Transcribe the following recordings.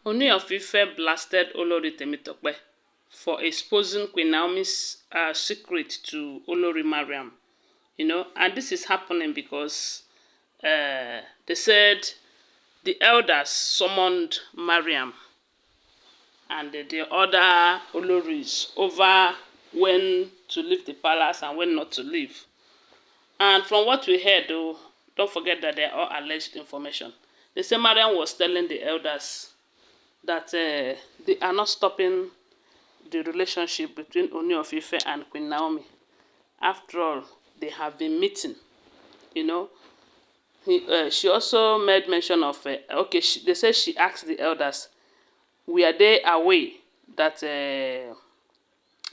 Ooni of Ife blasted Olori Temitope for exposing Queen Naomi's secret to Olori Mariam. And this is happening because they said the elders summoned Mariam and the other Olories over when to leave the palace and when not to leave. And from what we heard, though, don't forget that they are all alleged information. They say Mariam was telling the elders that they are not stopping the relationship between Ooni of Ife and Queen Naomi. After all, they have been meeting, She also made mention of, they say she asked the elders, were they aware that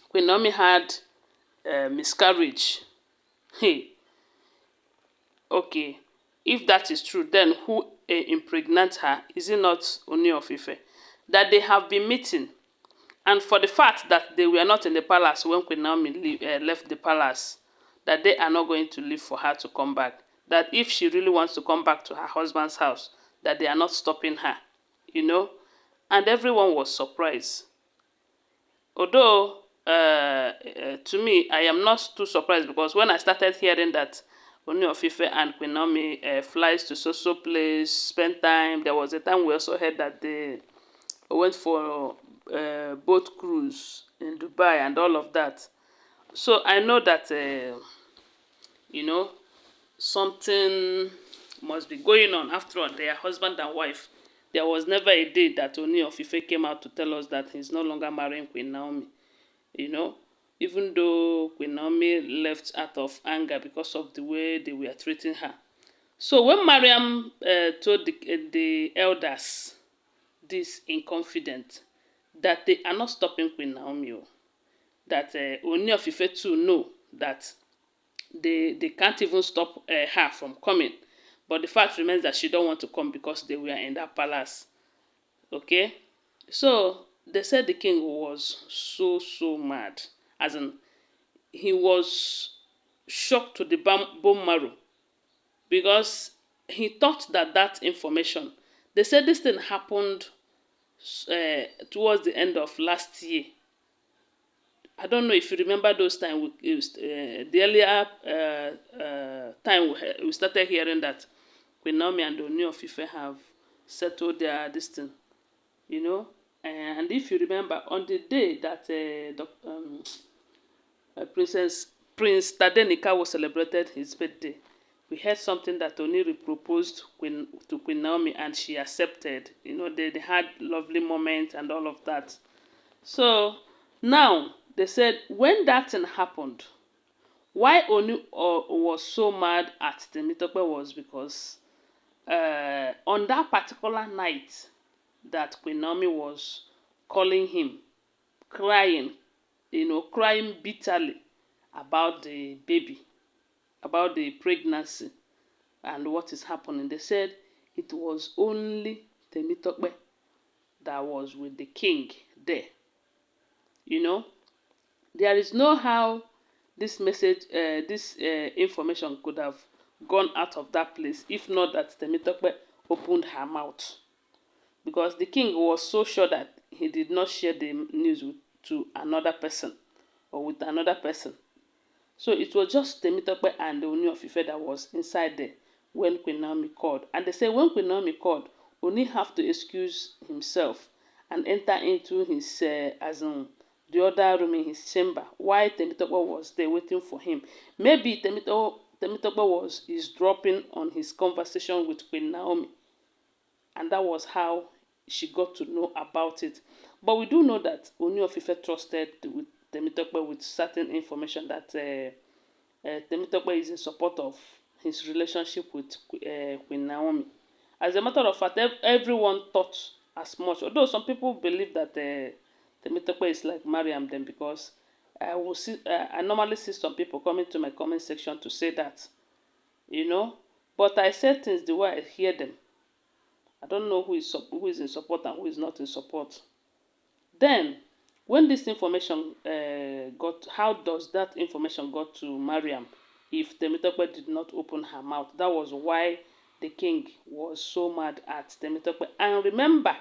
Queen Naomi had miscarriage? Hey, okay. If that is true, then who impregnated her? Is it not Ooni of Ife? That they have been meeting. And for the fact that they were not in the palace when Queen Naomi left the palace, that they are not going to leave for her to come back. That if she really wants to come back to her husband's house, that they are not stopping her, And everyone was surprised. Although, to me, I am not too surprised because when I started hearing that Ooni of Ife and Queen Naomi flies to so place, spend time, there was a time we also heard that they went for boat cruise in Dubai and all of that. So I know that, something must be going on. After all, they are husband and wife. There was never a day that Ooni of Ife came out to tell us that he's no longer marrying Queen Naomi. Even though Queen Naomi left out of anger because of the way they were treating her. So when Mariam told the elders this in confidence, that they are not stopping Queen Naomi, that Ooni of Ife too know that they can't even stop her from coming. But the fact remains that she don't want to come because they were in that palace. Okay? So they said the king was so mad. As in, he was shocked to the bone marrow because he thought that information, they said this thing happened towards the end of last year. I don't know if you remember those times. The earlier time we started hearing that Queen Naomi and Ooni of Ife have settled their this thing, And if you remember, on the day that Prince Tadenika was celebrated his birthday, we heard something that Ooni proposed to Queen Naomi and she accepted. They had lovely moments and all of that. So now they said when that thing happened, why Ooni was so mad at Temitope was because on that particular night that Queen Naomi was calling him, crying, crying bitterly about the baby, about the pregnancy and what is happening. They said it was only Temitope that was with the king there. There is no how this message, this information could have gone out of that place if not that Temitope opened her mouth. Because the king was so sure that he did not share the news to another person or with another person. So it was just Temitope and the Ooni of Ife that was inside there when Queen Naomi called. And they say when Queen Naomi called, Ooni have to excuse himself and enter into his, the other room in his chamber while Temitope was there waiting for him. Maybe Temitope is dropping on his conversation with Queen Naomi. And that was how she got to know about it. But we do know that Ooni of Ife trusted with Temitope with certain information that Temitope is in support of his relationship with Queen Naomi. As a matter of fact, everyone thought as much. Although some people believe that Temitope is like Mariam then, because I normally see some people coming to my comment section to say that, But I say things the way I hear them. I don't know who is in support and who is not in support. Then, when this information how does that information got to Mariam if Temitope did not open her mouth? That was why the king was so mad at Temitope. And remember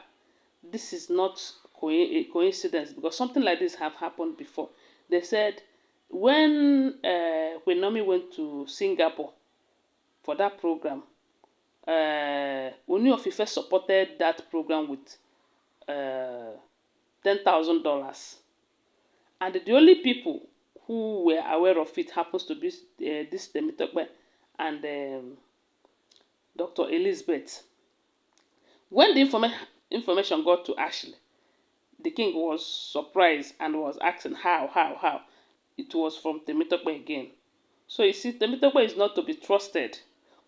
this is not a coincidence, because something like this have happened before. They said when Queen Naomi went to Singapore for that program, Ooni of Ife supported that program with $10,000, and the only people who were aware of it happens to be this Temitope and Dr. Elizabeth. When the information got to Ashley, the king was surprised and was asking how. It was from Temitope again. So you see, Temitope is not to be trusted.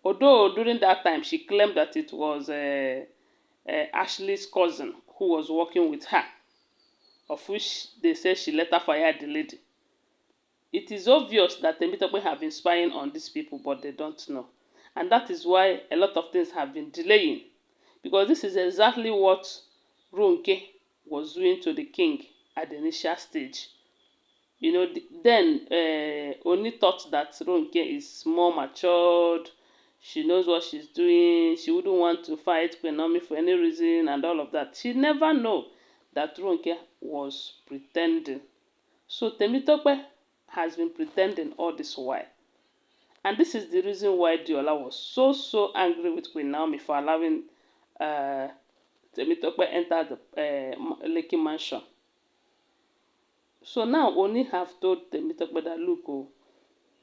Although during that time she claimed that it was Ashley's cousin who was working with her, of which they said she later fired the lady. It is obvious that Temitope have been spying on these people, but they don't know. And that is why a lot of things have been delaying. Because this is exactly what Ronke was doing to the king at the initial stage. You know, then Oni thought that Ronke is more matured. She knows what she's doing. She wouldn't want to fight Queen Naomi for any reason and all of that. She never know that Ronke was pretending. So Temitope has been pretending all this while. And this is the reason why Diola was so angry with Queen Naomi for allowing Temitope enter the Lekki mansion. So now Oni have told Temitope that, look, oh,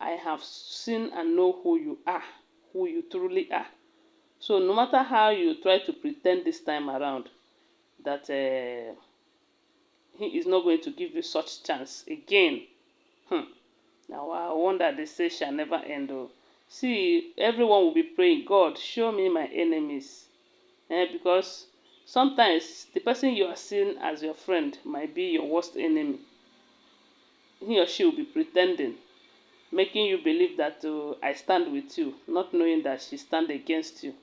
I have seen and know who you are, who you truly are. So no matter how you try to pretend this time around, that he is not going to give you such chance again. Now I wonder, they say shall never end. Oh. See, everyone will be praying, God, show me my enemies. Because sometimes the person you are seeing as your friend might be your worst enemy. He or she will be pretending, making you believe that I stand with you, not knowing that she stands against you.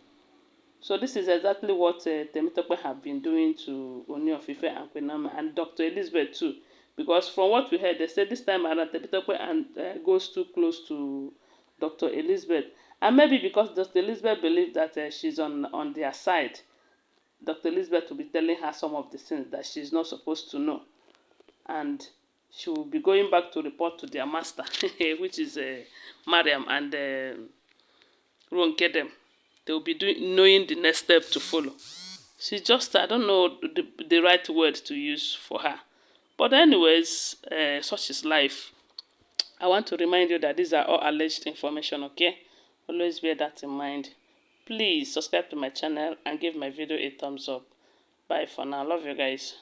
So this is exactly what Temitope have been doing to Ooni of Ife and Queen Naomi and Dr. Elizabeth too. Because from what we heard, they said this time around Temitope and goes too close to Dr. Elizabeth. And maybe because Dr. Elizabeth believes that she's on their side, Dr. Elizabeth will be telling her some of the things that she's not supposed to know. And she will be going back to report to their master, which is Mariam and Ronkedem. They will be knowing the next step to follow. She just, I don't know the right word to use for her. But anyways, such is life. I want to remind you that these are all alleged information, okay? Always bear that in mind. Please subscribe to my channel and give my video a thumbs up. Bye for now. Love you guys.